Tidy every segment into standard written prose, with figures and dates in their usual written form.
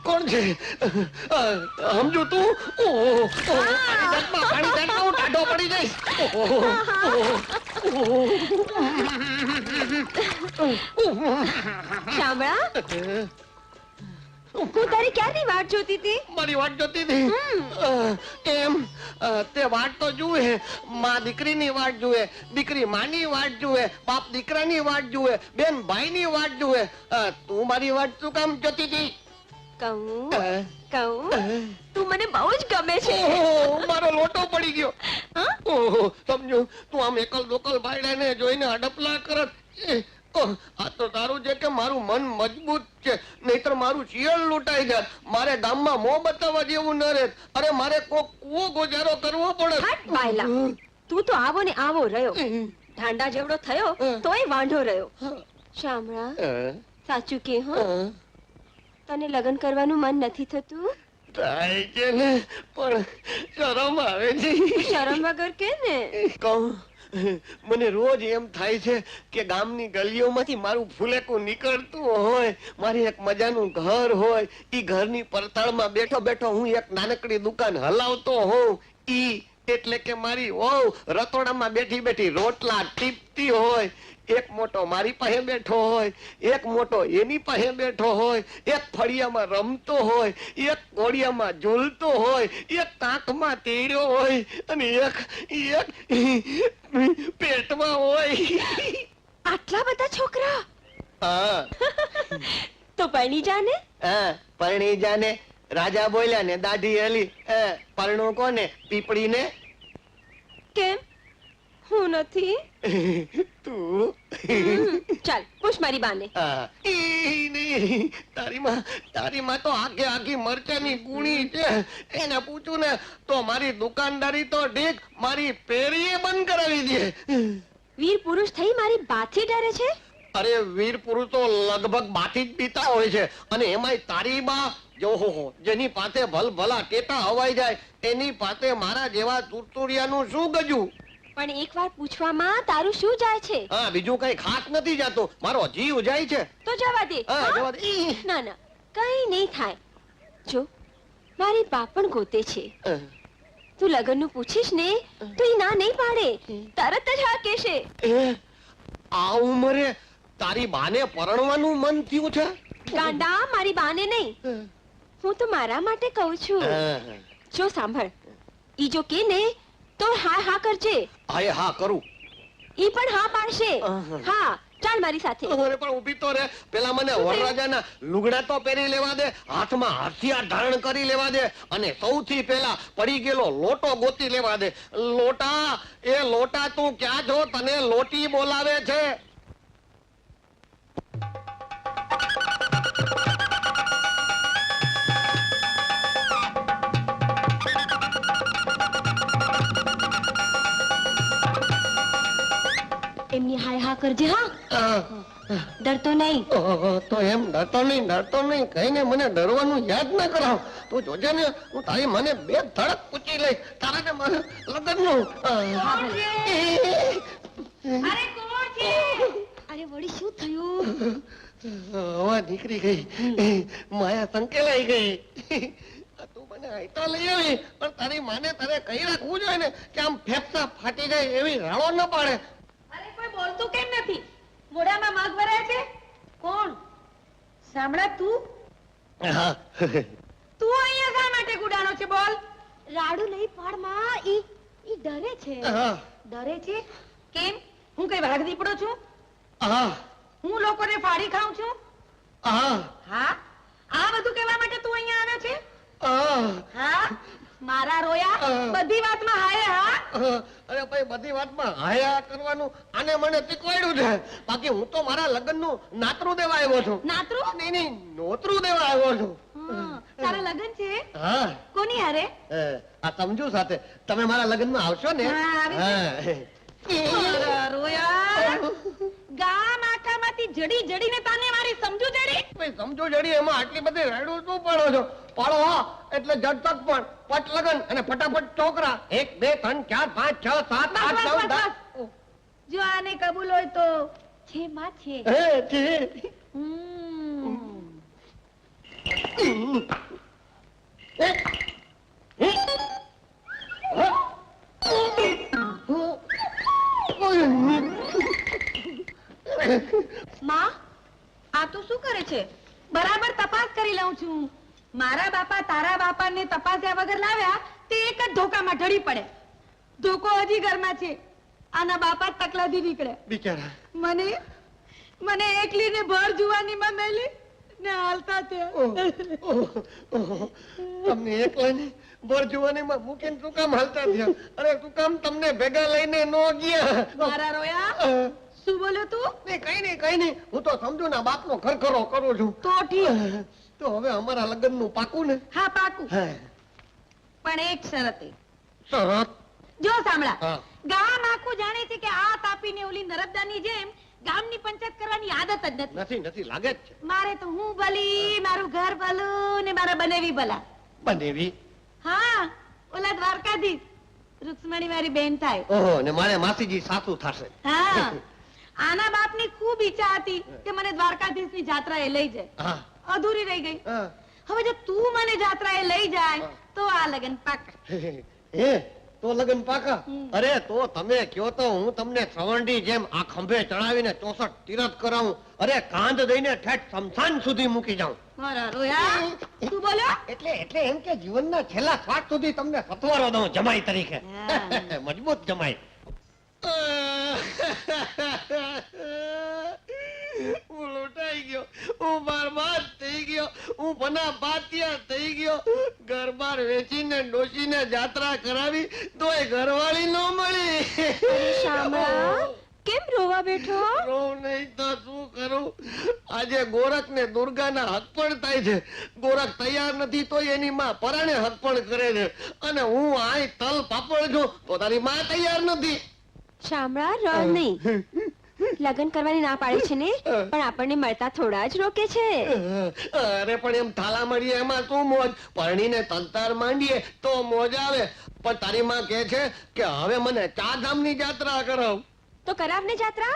કોણ છે સમજો તું પાણી હું ટાઢો પડી જઈશ શામળા હું તારી ક્યારની વાટ જોતી હતી? મારી વાટ જોતી હતી એમ તે વાટ તો જુએ માં દીકરીની વાટ જુએ, દીકરી માની વાટ જુએ, બાપ દીકરાની વાટ જુએ, બેન ભાઈની વાટ જુએ. તું મારી વાટ શું કામ જોતી હતી? કહું તું મને બહુ જ ગમે છે. મારો લોટો પડી ગયો. ઓહો સમજો તું આમ એકલ દોકલ ભાઈડાને જોઈને અડપલા કરત. આ તો તારું છે કે મારું મન મજબૂત છે, નહીતર મારું શિયળ લૂંટાઈ જાત. મારે ગામમાં મોં બતાવવા જેવું ન રહેત. અરે મારે કોક કૂવો ગોજારો કરવો પડે. તું તો આવો ને આવો રહ્યો, ઢાંડા જેવડો થયો તોય વાંઢો રહ્યો. શામળા સાચું કે હો, તને લગ્ન કરવાનું મન નથી થતું? થાય છે ને, પણ શરમ આવે છે. શરમ વગર કે ને કહું, મને રોજ એમ થાય છે કે ગામની ગલીઓમાંથી મારું ફૂલેકું નીકળતું હોય, મારી એક મજાનું ઘર હોય, ઈ ઘરની પરતાળમાં બેઠો બેઠો હું એક નાનકડી દુકાન હલાવતો હોઉં. ઈ એટલે કે મારી વહુ રતોડામાં બેઠી બેઠી રોટલા ટીપતી હોય. એક મોટો મારી પાસે બેઠો હોય, એક મોટો એની પાસે બેઠો હોય, એક ફળિયામાં રમતો હોય, એક કોડિયામાં ઝૂલતો હોય, એક કાંખમાં તેડ્યો હોય અને એક પેટમાં હોય. આટલા બધા છોકરા? હા. તો પરણી જાને. પરણી જાને. રાજા બોલ્યા ને દાઢી હલી. પરણું કોને? પીપળીને. કેમ? હું નથી. તું ચાલ પૂછ મારી બાને. તારી માં તો આખે આખી મરચાની ગુણી છે. એને પૂછું ને તો મારી દુકાનદારી તો ઠીક, મારી પેરીએ બંધ કરાવી દે. વીર પુરુષ થઈ મારી બાથી ડરે છે? અરે વીર પુરુષ તો લગભગ બાથી જ પીતા હોય છે, અને એમાંય તારી બા જો જેની પાસે ભલભલા ટેટા હવાઈ જાય એની પાસે મારા જેવા તુરતુરિયાનું શું ગજું. પણ એક વાર પૂછવામાં તારું શું જાય છે? હા, બીજું કઈ ખાસ નથી જાતું, મારો જીવ જાય છે. તો જવા દે. જવા દે. ના ના કઈ નહીં થાય. જો મારી બા પણ ગોતે છે. તું લગનનું પૂછીશ ને તો ઈ ના નહીં પાડે, તરત જ હા કહેશે. આ ઉંમરે તારી બાને પરણવાનું મન થયું છે? ગાંડા, મારી બાને નહીં, હું તો મારા માટે કહું છું. જો સાંભળ, ઈ જો કે ને તો હા હા કરજે. હા કરું. ઈ પણ હા પાડશે. હા ચાલ મારી સાથે. અરે પણ ઊભી તો રે, પેલા મને વરરાજાના લુગડા તો પહેરી લેવા દે, હાથમાં હથિયાર ધારણ કરી લેવા દે, અને સૌથી પહેલા પડી ગયેલો લોટો ગોતી લેવા દે. લોટા, એ લોટા તું ક્યાં છો? તને લોટી બોલાવે છે. એમની હાય હા કરજે. હા ડરતો નહીં. તો એમ ડરતો નહીં કહીને મને ડરવાનું યાદ ના કરાવ. તું જોજે ને, હું તારી મને બે ધડક પૂછી લઈ તારા ને મને લગનનું. અરે વળી શું થયું? હવા નીકળી ગઈ, માયા સંકેલાઈ ગઈ. તું મને આઈતા લઈ આવી, પણ તારી માને તારે કહી રાખવું જોઈએ ને કે આમ ફેફસા ફાટી જાય એવી રાડો ન પાડે. બોલતું કેમ નથી? મોઢામાં મગ ભરાય છે? કોણ? સાંભળા તું? તું અહીંયા શા માટે ગુડાણો છે? બોલ. રાડુ નહીં પાડમાં, ઈ ડરે છે. ડરે છે? કેમ? હું કઈ વાઘ દીપડો છું? હું લોકોને ફાડી ખાઉં છું? હા, આ બધું કહેવા માટે તું અહીંયા આવ્યો છે? હા, મારા રોયા બધી વાતમાં હાય હા. અરે ભાઈ, બધી વાતમાં હાયા કરવાનું આને મને શીખવાડ્યું છે. બાકી હું તો મારા લગ્નનું નાતરું દેવા આવ્યો છું. નાતરું? નહીં, નોતરું દેવા આવ્યો છું. તારા લગ્ન છે? હા. કોની હારે? આ સમજુ સાથે. તમે મારા લગ્નમાં આવશો ને? રોયા, ગામ આખામાંથી જડી જડીને તાને મારી સમજુ જડી. સમજુ જડી એમાં આટલી બધી રાડું શું પડો છો? પાડો હા એટલે ઝટતક પણ પટ લગન અને ફટાફટ છોકરા. 1 2 3 4 5 6 7 8 9 10. જો આને કબૂલ હોય તો છે માં છે. માં આ તું શું કરે છે? બરાબર તપાસ કરી લઉં છું. મારા બાપા તારા બાપાને તપાસ્યા વગર લાવ્યા તે એક જ ધોકામાં ઢળી પડે. ધોકો હજી ઘરમાં છે. આના બાપા તકલાદી નીકળે બિચારા. મને એકલીને ભર જુવાનીમાં મેલી ને હાલતા તમને એકલાને ભર જુવાનીમાં મૂકીને તું કામ હાલતા થયા? અરે તું કામ તમને ભેગા લઈને નો ગયા? મારા રોયા શું બોલ્યો તું? કઈ નહીં હું તો સમજુ ના બાપનો ખરખરો કરું છું. તો ઠીક. તો હવે અમારા લગ્નનું પાકું ને? હા પાકું. હા. પણ એક શરતે. શરત? જો સાંભળા, હા. ગામ આખું જાણે છે કે આ તાપીને ઓલી નર્મદાની જેમ ગામની પંચાયત કરવાની આદત જ નથી. નથી લાગે જ છે. મારે તો હું ભલી, મારું ઘર ભલું ને મારા બનેવી ભલા. બનેવી? હા, ઓલા દ્વારકાધીશ રૂક્ષ્મણી મારી બેન થાય. ઓહો, ને મારે માસીજી સાસુ થશે. હા, આના બાપની ખૂબ ઈચ્છા હતી કે મને દ્વારકાધીશની જાત્રાએ લઈ જાય. હા. અધૂરી રહી ગઈ. હા. હવે જો તું મને જાત્રાએ લઈ જાય તો આ લગન પાકા. હે, તો લગન પાકા? હમ. અરે તો તમે કયો તો હું તમને શ્રવણની જેમ આ ખંભે ચડાવીને 64 તીરથ કરાવું. અરે કાંધ દઈને ઠેઠ શમશાન સુધી મૂકી જાઉં. મારા રોયા તું બોલ્યો? એટલે એમ કે જીવનના છેલ્લા શ્વાસ સુધી તમને સથવારો દઉં જમાઈ તરીકે. હા. મજબૂત જમાઈ. હું લૂંટાઈ ગયો, હું બરબાદ થઈ ગયો, હું બના પાતિયા થઈ ગયો. ઘર બાર વેચીને ડોશીને જાત્રા કરાવી તોય ઘરવાળી ન મળી. શામળા, કેમ રોવા બેઠો? રોવ નહીં તો શું કરું? આજે ગોરખ ને દુર્ગાના હકપણ થાય છે. ગોરખ તૈયાર નથી તો એની માં પરાણે હકપણ કરે છે, અને હું આય તલ પાપડ છું તો તારી માં તૈયાર નથી. શામળા, રડ નહીં. લગ્ન કરવાની ના પાડી છે ને, પણ આપણને મળતા થોડા જ રોકે છે. અરે પણ એમ થાલા મળીએ એમાં શું મોજ? પરણીને તલતાર માંડીએ તો મોજ આવે. પણ તારી માં કહે છે કે હવે મને ચારધામની જાત્રા કરાવ. તો કરાવને જાત્રા.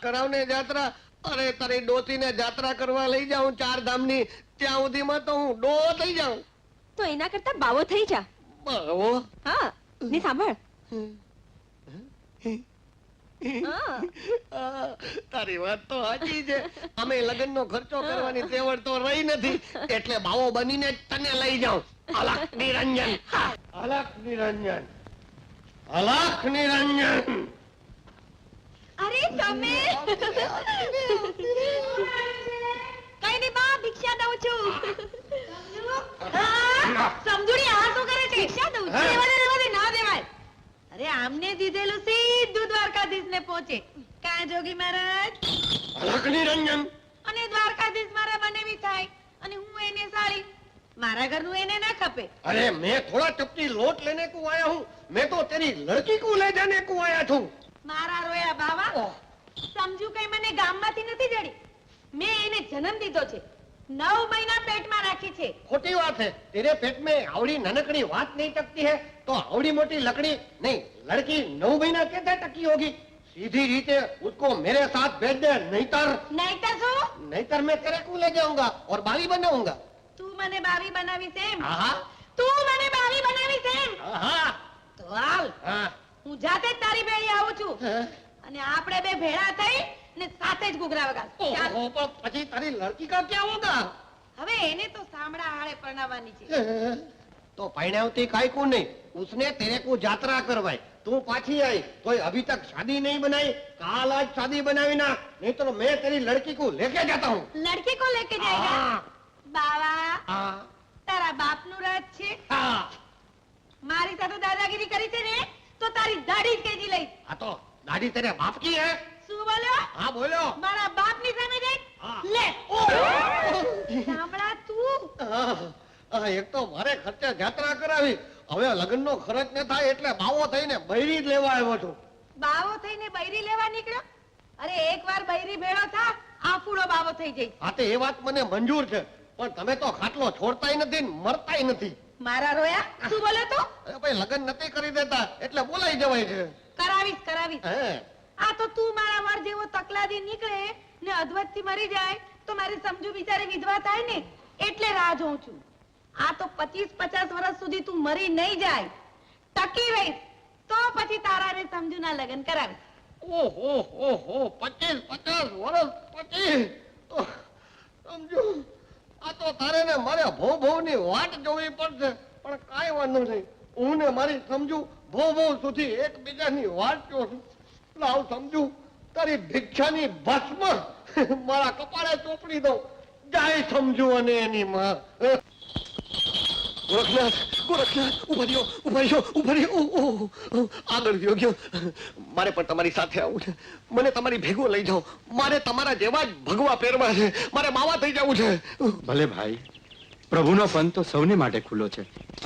કરાવને જાત્રા? અરે તારી ડોસીને જાત્રા કરવા લઈ જાઉં ચારધામની, ત્યાં સુધીમાં તો હું ડો થઈ જાઉં. તો એના કરતા બાવો થઈ જા. બાવો? હા, ને સાંભળ. તારી વાત તો સાચી છે. અમે લગ્નનો ખર્ચો કરવાની તેવડ તો રહી નથી, એટલે બાવો બનીને જ તને લઈ જાઉં. અલખ નિરંજન, અલખ નિરંજન, અલખ નિરંજન. અરે તમે કઈ નહીં બા, ભિક્ષા દઉં છું. સમજુડી આ શું કરે છે? ભિક્ષા દઉં છું. રેવા દે, ના દેવાય. અરે આમને દીધેલું સીધું દ્વારકાધીશને પહોંચે. કાં જોગી મહારાજ? અલખ નિરંજન. અને દ્વારકાધીશ મારા બનેવી થાય અને હું એને સાળી. મારા ઘરનું એને ના ખપે. अरे मैं थोड़ा चपटी लोट लेने को आया हूँ, मैं तो तेरी लड़की को ले जाने को आया हूँ. મારા રોયા બાવા, સમજુ કઈ મને ગામમાંથી નથી જડી. મેં એને જન્મ દીધો છે, 9 મહિના પેટમાં રાખી છે. खोटी बात है. तेरे पेट में आवड़ी ननकड़ी बात नहीं टकती है तो आवड़ी मोटी लकड़ी नहीं, लड़की 9 महीना कैसे टकी होगी? सीधी रीते उसको मेरे साथ भेज दे, નહીંતર શું? नहींतर मैं तेरे को ले जाऊंगा और बाली बनाऊंगा. તું મને બાવી બનાવીશ એમ? हाँ તું મને બાવી બનાવીશ એમ? हाँ તો હાલ, हाँ. હું જાતે જ તારી ભેળી આવું છું અને આપણે બે ભેળા થઈ ને સાથે જ ઘૂઘરા વગાડ. ચાલ. ओहो, पर પછી તારી લડકી કા क्या होगा? હવે એને તો સાંભળા હાળે પરણાવવાની છે. तो पहनावती काय को नहीं, उसने तेरे को यात्रा करवाई, तू पाछी आई तो अभी तक शादी नहीं बनाई. काल आज शादी बनावी ना, नहीं तो मैं तेरी लड़की को लेके जाता हूँ. લડકી કો લેકે જાયગા? हाँ, બાવા, हाँ, તારા બાપનું રાજ છે. हाँ. મારી સાથે દાદાગીરી કરી છે ને તો તારી દાઢી જ કેજી લઈશ. हाँ तो दाढ़ी तेरे बाप की है? શું બોલ્યો? हाँ बोलो. મારા બાપની સામે જઈ હા. લે. સાંભળા તું? એક તો મારે ખર્ચે યાત્રા કરાવી, હવે લગ્નનો ખર્ચ ન થાય એટલે બાવો થઈને બૈરી જ લેવા આવ્યો છું. બાવો થઈને બૈરી લેવા નીકળ્યો? અરે એકવાર બૈરી ભેળો થા, આફુડો બાવો થઈ જઈશ. હા તો એ વાત મને મંજૂર છે, પણ તમે તો ખાટલો છોડતાય નથી ને મરતાય નથી. મારા રોયા, શું બોલે તું? અરે ભાઈ લગ્ન નથી કરી દેતા એટલે બોલાઈ જવાય છે. કરાવીશ કરાવીશ. હે, આ તો તું મારા વર જેવો તકલાદી નીકળે ને અધવતથી મરી જાય તો મારી સમજુ બિચારી વિધવા થાય ને એટલે રાહ જોઉં છું. આ તો 25-50 વર્ષ સુધી તું મરી નહીં જાય, ટકી રહીશ તો પછી તારાને સમજુના લગ્ન કરાવીશ. ઓહો ઓહો 25-50 વર્ષ પછી તો સમજો આ તો તારે ને મારે ભોની વાટ જોવી પડશે. પણ કાંઈ વાંધો નહીં, હું ને મારી સમજુ ભો સુધી એકબીજાની વાટ જોશું. લાવ સમજુ તારી ભિક્ષાની ભસ્મ મારા કપાળે ચોપડી દઉં. જાય સમજુ અને એની માં. ગોરખનાથ ઉભા રહ્યો. આગળ ગયો. મારે પણ તમારી સાથે આવું છે. મને તમારી ભેગો લઈ જાઓ. મારે તમારા જેવા જ ભગવા પહેરવા છે. મારે માવા થઈ જવું છે. ભલે ભાઈ, પ્રભુનો પંથ તો સૌને માટે ખુલ્લો છે.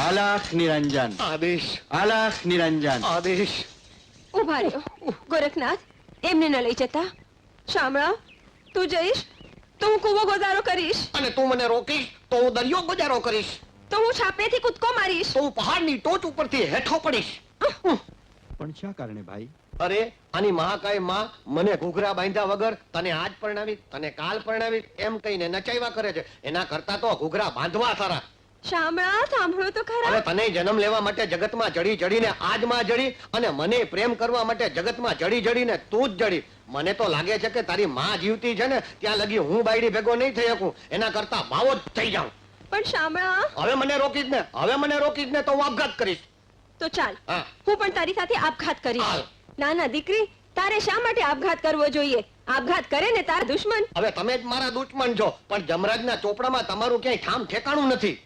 આલાખ નિરંજન, આદેશ આલાખ નિરંજન. આદેશ. ઉભા રહ્યો. ગોરખનાથ, એમને ન લઈ જતા. શામળા, તું જઈશ તો હું કૂવો ગોજારો કરીશ, અને તું મને રોકીશ તો હું દરિયો ગુજારો કરીશ, તો હું છાપેથી કૂદકો મારીશ. તો હું પહાડની ટોચ ઉપરથી હેઠો પડીશ. પણ શા કારણે ભાઈ? અરે આની મહાકાય માં મને ઘૂઘરા બાંધ્યા વગર તને આજ પરણાવી, તને કાલ પરણાવી એમ કહીને નચાવ્યા કરે છે. એના કરતા તો ઘૂઘરા બાંધવા સારા. શામળા, સાંભળો તો ખરા. હવે તને જન્મ લેવા માટે જગતમાં જડી જડીને આજમાં જડી, અને મને પ્રેમ કરવા માટે જગતમાં જડી જડીને તું જ જડી. મને તો લાગે છે કે તારી માં જીવતી છે ને ત્યાં લગી હું બાયડી ભેગો નહીં થઈ શકું. એના કરતા બાવો જ થઈ જાઉં. પણ શામળા, હવે મને રોકીશ ને તો હું આપઘાત કરીશ. તો ચાલ, હા. હું પણ તારી સાથે આપઘાત કરીશ. હાલ. ના ના દીકરી, તારે શા માટે આપઘાત કરવો જોઈએ? આપઘાત કરે ને તારા દુશ્મન. હવે તમે જ મારા દુશ્મન છો, પણ જમરાજના ચોપડામાં તમારું ક્યાંય ઠામ ઠેકાણું નથી.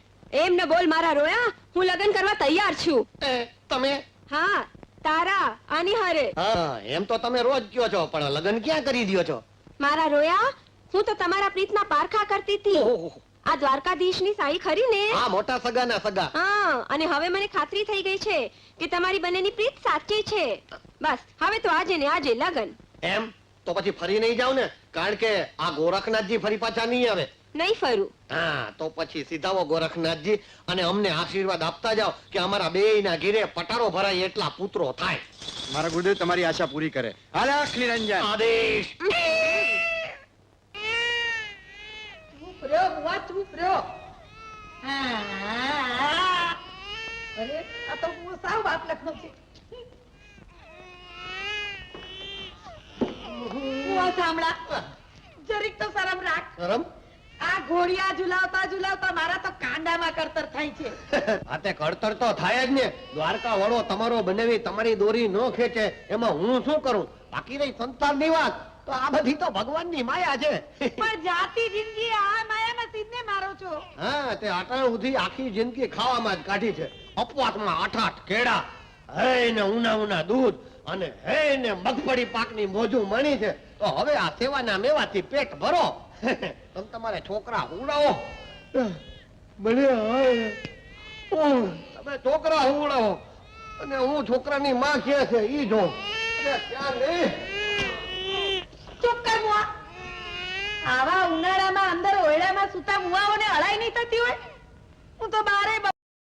એમ ન બોલ મારા રોયા. હું લગ્ન કરવા તૈયાર છું. તમે હા, તારા આની હારે. હા, એમ તો તમે રોજ કયો છો, પણ લગ્ન ક્યાં કરી દ્યો છો? મારા રોયા, હું તો તમારા પ્રીતના પારખા કરતી હતી. ઓહો. આ દ્વારકાધીશની સાઈ ખરી ને? આ મોટા સગાના સગા. હા, અને હવે મને ખાતરી થઈ ગઈ છે કે તમારી બંનેની પ્રીત સાચી છે. બસ હવે તો આજે ને આજે લગન. એમ તો પછી ફરી નહીં જાવ ને, કારણ કે આ ગોરખનાથજી ફરી પાછા નહીં આવે. નહીં ફરું. હા, તો પછી સીધાવો ગોરખનાથજી અને અમને આશીર્વાદ આપતા જાઓ કે અમારા બેયના ઘીરે પટારો ભરાય એટલા પુત્રો થાય. મારા ગુરુદેવ તમારી આશા પૂરી કરે. આલાખ નિરંજન. આદેશ. ચૂપ રહ્યો બુઆ, ચૂપ રહ્યો. અરે આ તો હું સાવ બાપ લખનો છે. બુઆ સાંભળા, જરીક તો શરમ રાખ. શરમ? આ ઘોડિયા ઝુલાવતા ઝુલાવતા મારા તો કાંડામાં કરતર થાય છે. હાથે કળતર તો થાય જ ને. દ્વારકા વડો તમારો બનેવી તમારી દોરી ન ખેંચે એમાં હું શું કરું? બાકી રહી સંસારની વાત, તો આ બધી તો ભગવાનની માયા છે. પણ જાતી જિંદગી આ માયામાં સીધને મારો છો. હા, તે અટાણ સુધી આખી જિંદગી ખાવામાં જ કાઢી છે. અપવાસમાં 8 કેળા, હે ને ઉના દૂધ, અને હે ને મગફળી પાકની મોજું મણી છે. તો હવે આ સેવાના મેવાથી પેટ ભરો. તમે તમારે છોકરા હુવડાવો. મને તમે છોકરા હુવડાવો અને હું છોકરાની માં ક્યાં છે ઈ જો. અરે ક્યાં નહીં. ચૂપ કર બુઆ. આવા ઉનાળામાં અંદર ઓરડામાં સૂતા મુવાઓને અળાઈ નહીં થતી હોય? હું તો બારે